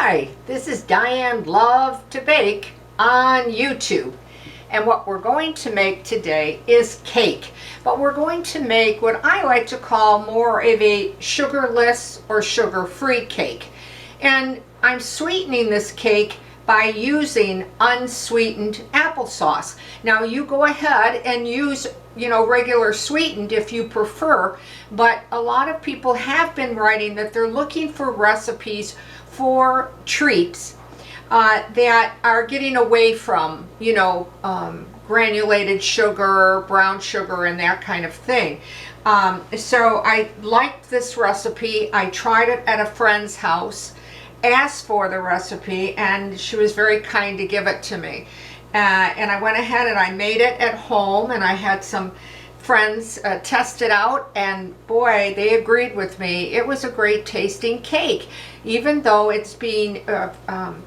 Hi, this is Diane Lovetobake on YouTube. And what we're going to make today is cake. But we're going to make what I like to call more of a sugarless or sugar-free cake. And I'm sweetening this cake by using unsweetened applesauce. Now you go ahead and use regular sweetened if you prefer, but a lot of people have been writing that they're looking for recipes for treats that are getting away from granulated sugar, brown sugar, and that kind of thing. So I liked this recipe. I tried it at a friend's house, asked for the recipe, and she was very kind to give it to me. And I went ahead and I made it at home, and I had some friends test it out, and boy, they agreed with me. It was a great tasting cake, even though it's being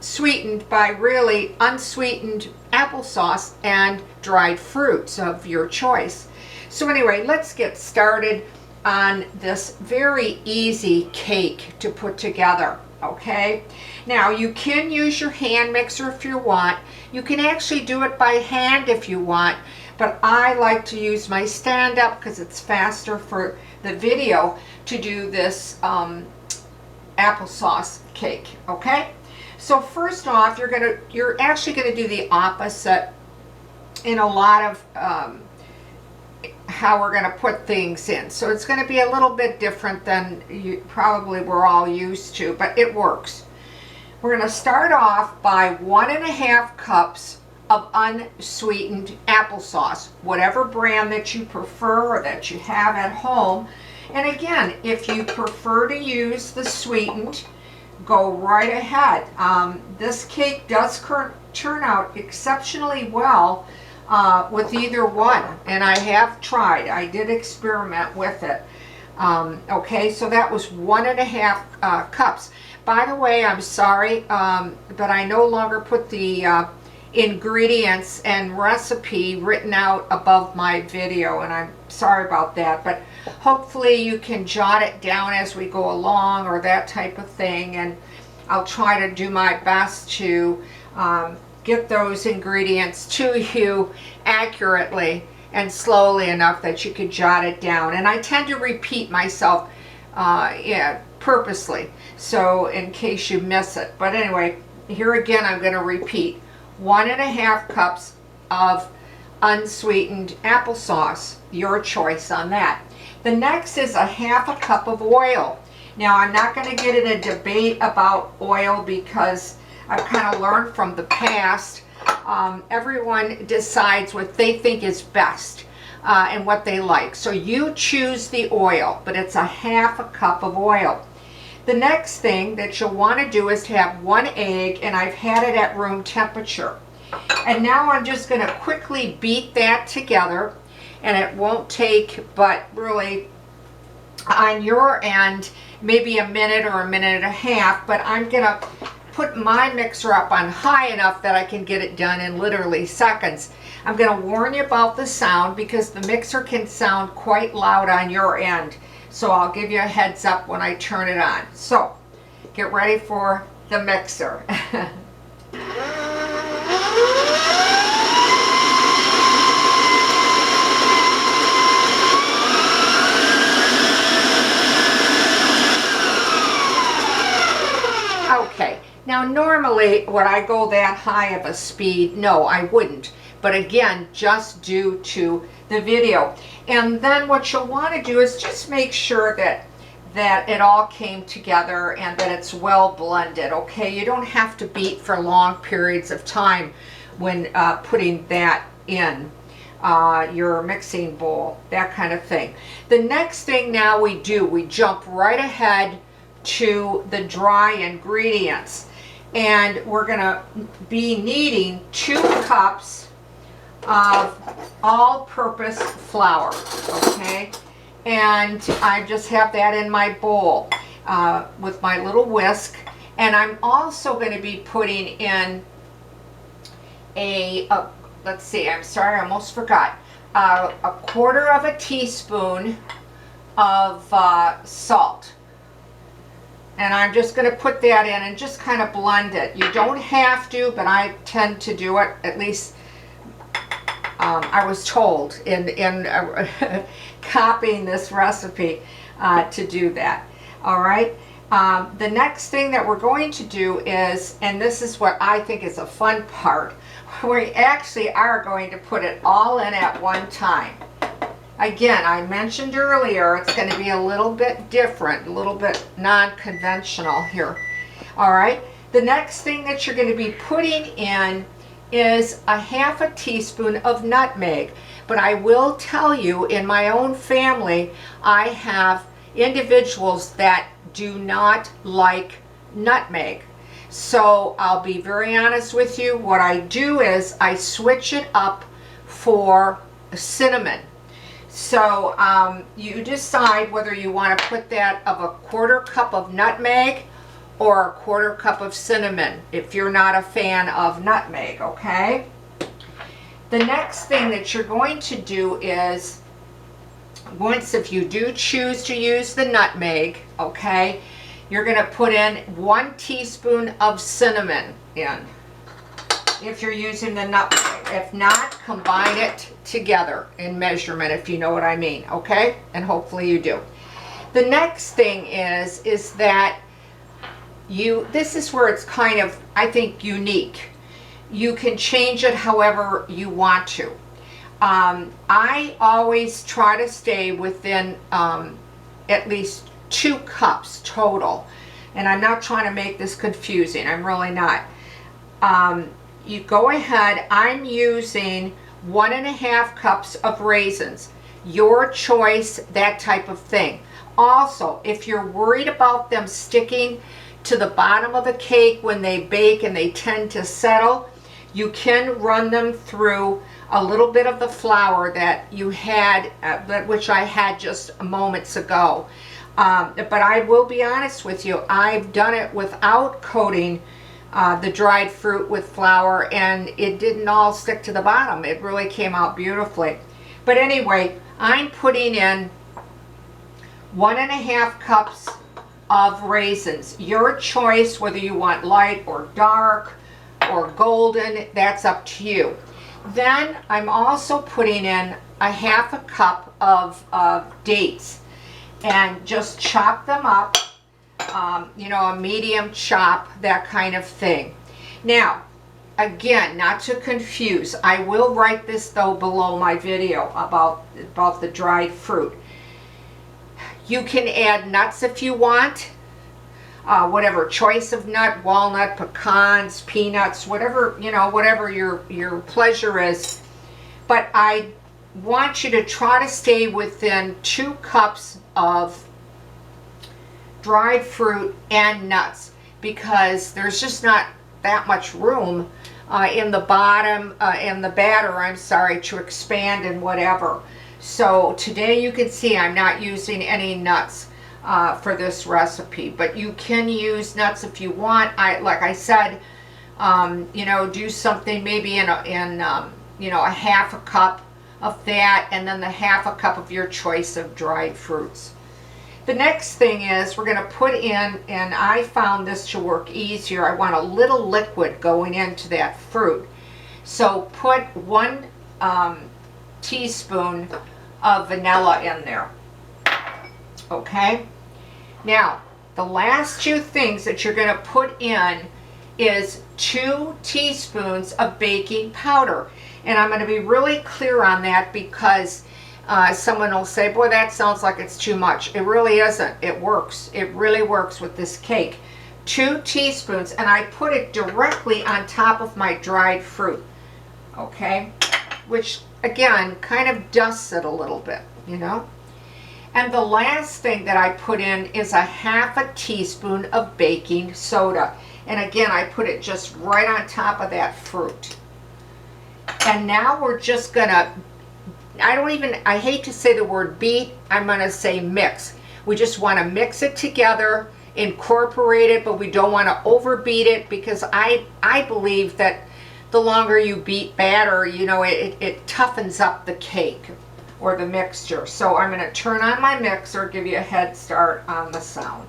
sweetened by really unsweetened applesauce and dried fruits of your choice. So anyway, let's get started on this very easy cake to put together. Okay, now you can use your hand mixer if you want. You can actually do it by hand if you want, but I like to use my stand-up because it's faster for the video to do this applesauce cake. Okay, so first off, you're actually gonna do the opposite in a lot of how we're going to put things in. So it's going to be a little bit different than you probably we're all used to, but it works. We're going to start off by 1.5 cups of unsweetened applesauce, whatever brand that you prefer or that you have at home. And again, if you prefer to use the sweetened, go right ahead. This cake does turn out exceptionally well with either one, and I have tried. I did experiment with it. Okay, so that was 1.5 cups. By the way, I'm sorry, but I no longer put the ingredients and recipe written out above my video, and I'm sorry about that, but hopefully you can jot it down as we go along or that type of thing, and I'll try to do my best to get those ingredients to you accurately and slowly enough that you could jot it down. And I tend to repeat myself purposely, so in case you miss it. But anyway, here again I'm going to repeat 1.5 cups of unsweetened applesauce, your choice on that. The next is 1/2 cup of oil. Now I'm not going to get in a debate about oil because I've kind of learned from the past. Everyone decides what they think is best and what they like. So you choose the oil, but it's 1/2 cup of oil. The next thing that you'll want to do is to have 1 egg, and I've had it at room temperature. And now I'm just going to quickly beat that together, and it won't take but really on your end maybe a minute or a minute and a half, but I'm going to put my mixer up on high enough that I can get it done in literally seconds. I'm going to warn you about the sound because the mixer can sound quite loud on your end. So I'll give you a heads up when I turn it on. So get ready for the mixer. Okay. Now normally would I go that high of a speed? No, I wouldn't. But again, just due to the video. And then what you'll want to do is just make sure that it all came together and that it's well blended. Okay, you don't have to beat for long periods of time when putting that in your mixing bowl, that kind of thing. The next thing now we jump right ahead to the dry ingredients. And we're going to be needing 2 cups of all-purpose flour, okay? And I just have that in my bowl with my little whisk. And I'm also going to be putting in let's see, I'm sorry, I almost forgot, a 1/4 teaspoon of salt. And I'm just going to put that in and just kind of blend it. You don't have to, but I tend to do it. At least I was told in copying this recipe to do that. All right. The next thing that we're going to do is, and this is what I think is a fun part, we actually are going to put it all in at one time. Again, I mentioned earlier it's going to be a little bit different, a little bit non-conventional here. All right, the next thing that you're going to be putting in is a half a teaspoon of nutmeg. But I will tell you, in my own family, I have individuals that do not like nutmeg. So I'll be very honest with you. What I do is I switch it up for cinnamon. So you decide whether you want to put that of a 1/4 cup of nutmeg or a 1/4 cup of cinnamon if you're not a fan of nutmeg, okay? The next thing that you're going to do is, once if you do choose to use the nutmeg, okay, you're going to put in 1 teaspoon of cinnamon in. If you're using the nutmeg. If not, combine it together in measurement, if you know what I mean, okay? And hopefully you do. The next thing is that this is where it's kind of, I think, unique. You can change it however you want to. I always try to stay within at least 2 cups total. And I'm not trying to make this confusing. I'm really not. You go ahead, I'm using 1.5 cups of raisins. Your choice, that type of thing. Also, if you're worried about them sticking to the bottom of the cake when they bake and they tend to settle, you can run them through a little bit of the flour that you had, which I had just moments ago. But I will be honest with you, I've done it without coating the dried fruit with flour, and it didn't all stick to the bottom. It really came out beautifully. But anyway, I'm putting in 1.5 cups of raisins. Your choice whether you want light or dark or golden, that's up to you. Then I'm also putting in a 1/2 cup of dates and just chop them up. You know, a medium chop, that kind of thing. Now, again, not to confuse, I will write this though below my video about the dried fruit. You can add nuts if you want, whatever choice of nut, walnut, pecans, peanuts, whatever, you know, whatever your pleasure is. But I want you to try to stay within 2 cups of dried fruit and nuts, because there's just not that much room in the bottom, in the batter, I'm sorry, to expand and whatever. So today you can see I'm not using any nuts for this recipe, but you can use nuts if you want. Like I said, you know, do something maybe in you know, a 1/2 cup of that, and then the 1/2 cup of your choice of dried fruits. The next thing is we're going to put in, and I found this to work easier, I want a little liquid going into that fruit. So put 1 teaspoon of vanilla in there. Okay? Now, the last 2 things that you're going to put in is 2 teaspoons of baking powder. And I'm going to be really clear on that, because someone will say, boy, that sounds like it's too much. It really isn't. It works. It really works with this cake. 2 teaspoons, and I put it directly on top of my dried fruit. Okay? Which, again, kind of dusts it a little bit, you know? And the last thing that I put in is a 1/2 teaspoon of baking soda. And again, I put it just right on top of that fruit. And now we're just gonna, I hate to say the word beat, I'm gonna say mix. We just wanna mix it together, incorporate it, but we don't wanna overbeat it, because I believe that the longer you beat batter, you know, it toughens up the cake or the mixture. So I'm gonna turn on my mixer, give you a head start on the sound.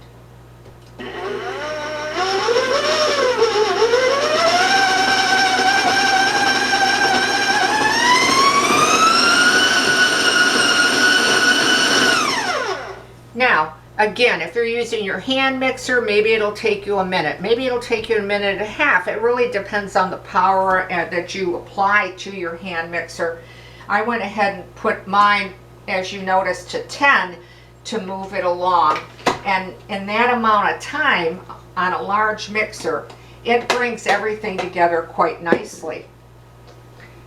Again, if you're using your hand mixer, maybe it'll take you a minute. Maybe it'll take you a minute and a half. It really depends on the power that you apply to your hand mixer. I went ahead and put mine, as you noticed, to 10 to move it along. And in that amount of time on a large mixer, it brings everything together quite nicely.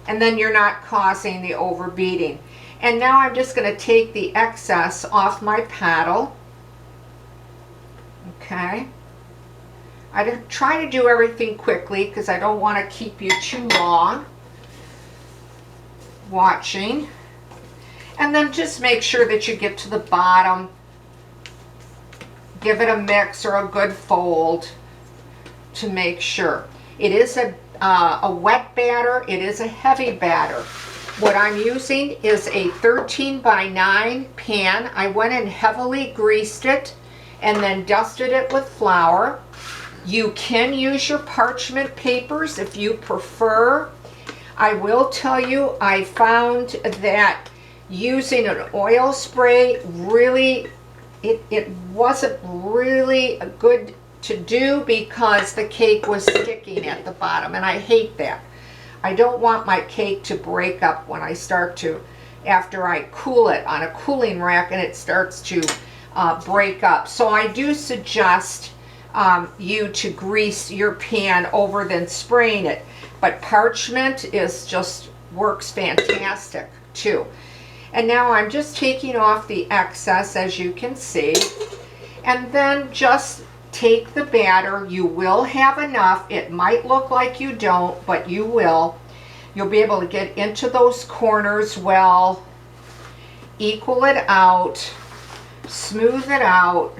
And then you're not causing the overbeating. And now I'm just going to take the excess off my paddle. Okay. I try to do everything quickly because I don't want to keep you too long watching. And then just make sure that you get to the bottom. Give it a mix or a good fold to make sure. It is a wet batter. It is a heavy batter. What I'm using is a 13 by 9 pan. I went and heavily greased it and then dusted it with flour. You can use your parchment papers if you prefer. I will tell you, I found that using an oil spray really, it wasn't really good to do because the cake was sticking at the bottom, and I hate that. I don't want my cake to break up when I start to, after I cool it on a cooling rack and it starts to break up. So I do suggest you to grease your pan over than spraying it. But parchment is just works fantastic too. And now I'm just taking off the excess, as you can see, and then just take the batter. You will have enough. It might look like you don't, but you will. You'll be able to get into those corners well, equal it out, smooth it out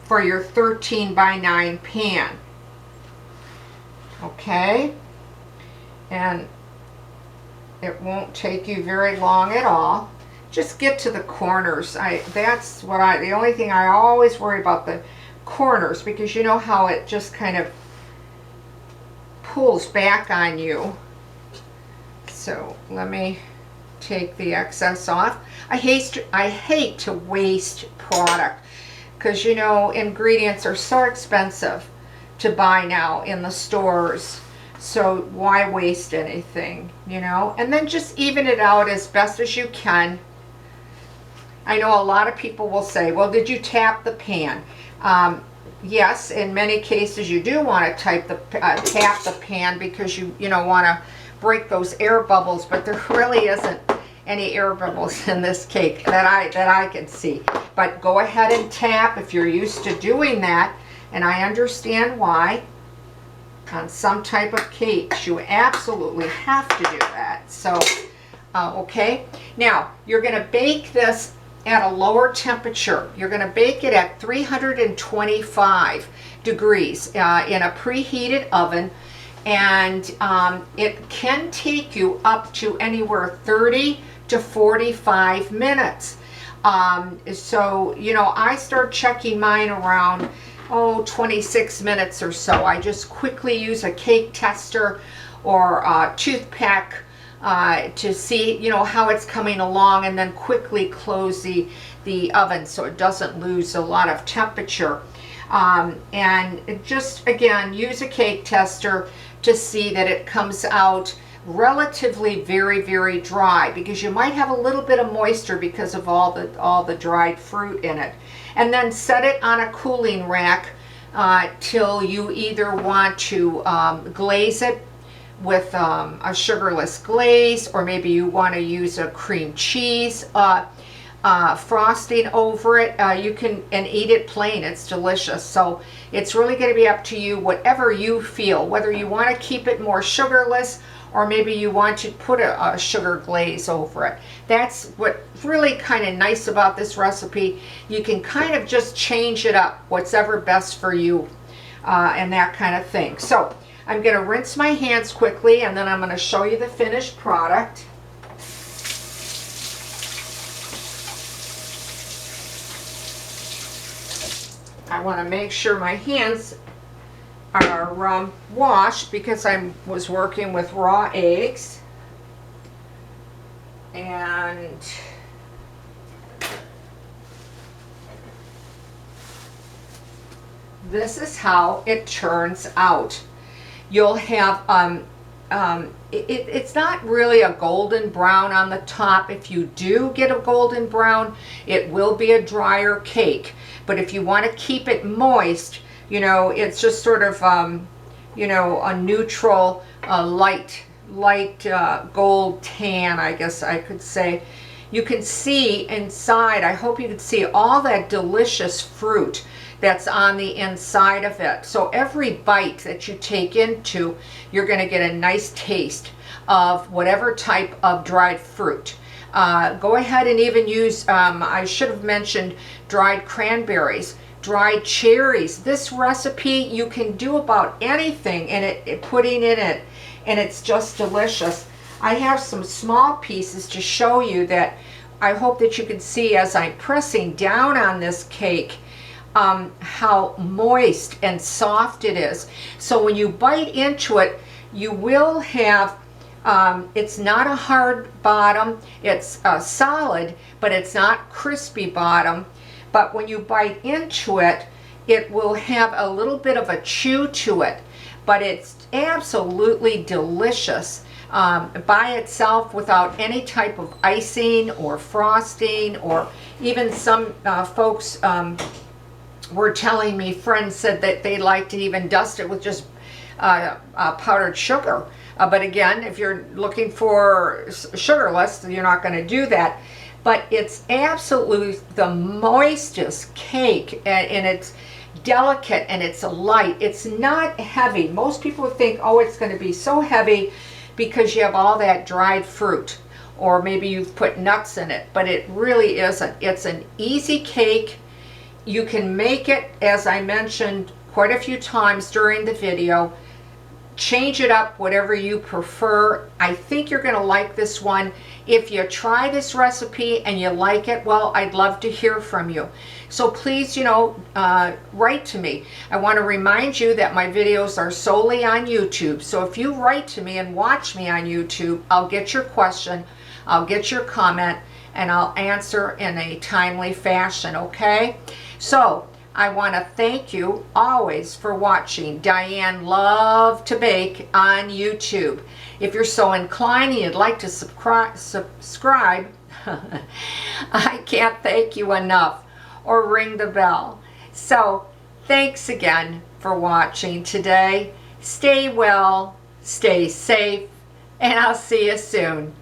for your 13 by 9 pan. Okay? And it won't take you very long at all. Just get to the corners. The only thing I always worry about, the corners, because you know how it just kind of pulls back on you. So let me take the excess off. I hate to waste product because, you know, ingredients are so expensive to buy now in the stores. So why waste anything, you know? And then just even it out as best as you can. I know a lot of people will say, well, did you tap the pan? Yes, in many cases you do want to tap the pan because you want to break those air bubbles, but there really isn't any air bubbles in this cake that I can see. But go ahead and tap if you're used to doing that, and I understand why. On some type of cakes, you absolutely have to do that. So, okay. Now, you're going to bake this at a lower temperature. You're going to bake it at 325 degrees in a preheated oven. And it can take you up to anywhere 30 to 45 minutes. So, you know, I start checking mine around 26 minutes or so. I just quickly use a cake tester or a toothpick to see, you know, how it's coming along, and then quickly close the oven so it doesn't lose a lot of temperature. And just, again, use a cake tester to see that it comes out relatively very, very dry, because you might have a little bit of moisture because of all the dried fruit in it. And then set it on a cooling rack till you either want to glaze it with a sugarless glaze, or maybe you want to use a cream cheese frosting over it. You can eat it plain. It's delicious. So it's really going to be up to you, whatever you feel, whether you want to keep it more sugarless or maybe you want to put a sugar glaze over it. That's what really kind of nice about this recipe. You can kind of just change it up, what's ever best for you, and that kind of thing. So I'm going to rinse my hands quickly, and then I'm going to show you the finished product. I want to make sure my hands are washed because I was working with raw eggs. And this is how it turns out. You'll have, it's not really a golden brown on the top. If you do get a golden brown, it will be a drier cake. But if you want to keep it moist, you know, it's just sort of, you know, a neutral, light gold tan, I guess I could say. You can see inside, I hope you can see all that delicious fruit that's on the inside of it. So every bite that you take into, you're going to get a nice taste of whatever type of dried fruit. Go ahead and even use, I should have mentioned dried cranberries, dried cherries. This recipe you can do about anything and putting in it, and it's just delicious. I have some small pieces to show you that I hope that you can see as I'm pressing down on this cake, how moist and soft it is. So when you bite into it, you will have, it's not a hard bottom, it's solid, but it's not crispy bottom. But when you bite into it, it will have a little bit of a chew to it, but it's absolutely delicious. By itself without any type of icing or frosting, or even some folks were telling me, friends said that they like to even dust it with just powdered sugar. But again, if you're looking for sugarless, you're not going to do that. But it's absolutely the moistest cake, and it's delicate and it's light. It's not heavy. Most people think, oh, it's going to be so heavy because you have all that dried fruit, or maybe you've put nuts in it, but it really isn't. It's an easy cake. You can make it, as I mentioned quite a few times during the video. Change it up, whatever you prefer. I think you're gonna like this one. If you try this recipe and you like it, well, I'd love to hear from you. So please, you know, write to me. I want to remind you that my videos are solely on YouTube. So if you write to me and watch me on YouTube, I'll get your question, I'll get your comment, and I'll answer in a timely fashion, okay? So I want to thank you always for watching Diane Lovetobake on YouTube. If you're so inclined and you'd like to subscribe, I can't thank you enough, or ring the bell. So thanks again for watching today. Stay well, stay safe, and I'll see you soon.